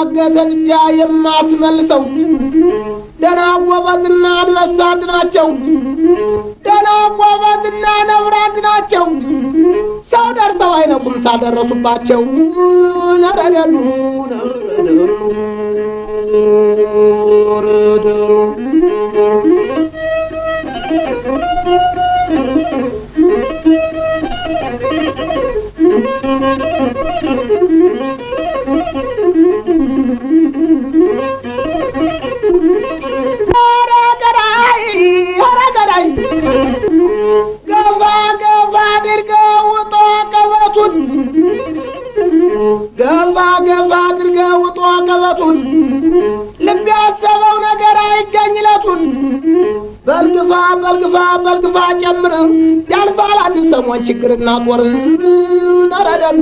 ያገተ ጥጃ የማስመልሰው ደና ጎበዝና አንበሳ አንድ ናቸው። ደና ጎበዝና ነብር አንድ ናቸው። ሰው ደርሰው አይነቁም ታደረሱባቸው። ነረደኑ ገባ አድርገው ውጦ ቀበቱን ልብ ያሰበው ነገር አይገኝለቱን በልግፋ ጨምር ያልፋል አንድ ሰሞን ችግርና ጦር ነረደኑ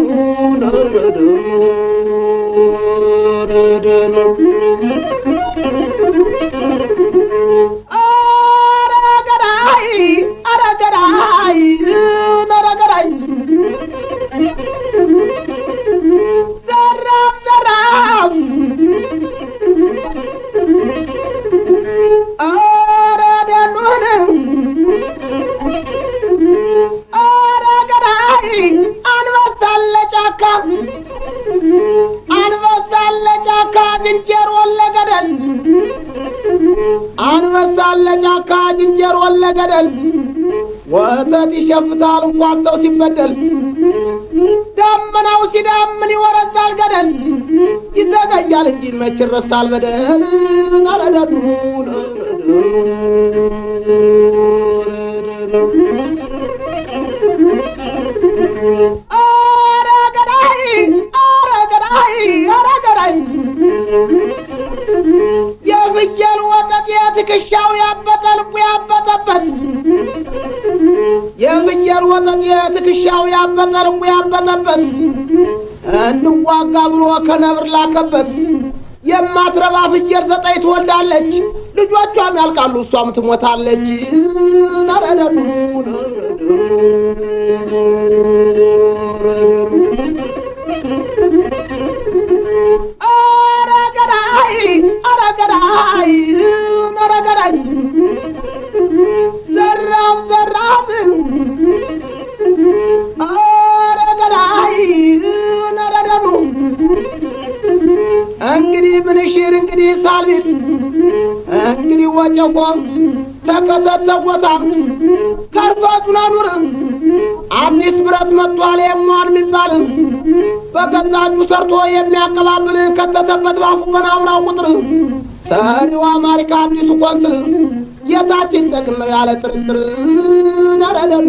አረገራይ ነረገራይ ዘራፍ አረደኑን አረገራይ አንበሳለ ጫካ ዝንጀሮ ወለገደል አንበሳለ ጫካ ዝንጀሮ ወለገደል ወተት ይሸፍታል እንኳን ሰው ሲበደል ደመናው ሲዳምን ይወረዛል ገደል ይዘገያል እንጂ መች ይረሳል በደል ነረደኑ አረገራይ የፍየል ወተት የትከሻው ያበጠ ልቡ ያበጠበት የፍየል ወተት የትከሻው ያበጠ ልቡ ያበጠበት እንዋጋ ብሎ ከነብር ላከበት የማትረባ ፍየል 9 ትወልዳለች ልጆቿም ያልቃሉ እሷም ትሞታለች ነረደኑ አረገራይ ዘራፍ አረገራይ ነረደኑ እንግዲህ ብንሽር እንግዲህ ሳልል እንግዲህ ወጨፎ ተከተተቆታ ከርፋቱን አኑር አዲስ ብረት መጥቷል የሟን የሚባል በገዛ እጁ ሰርቶ የሚያቀባብል ከተተበት ባፉ በናውራው ቁጥር ሰሪው አማሪካ አዲሱ ቆንስል የታችን ጥቅም ነው ያለ ጥርጥር ነረደኑ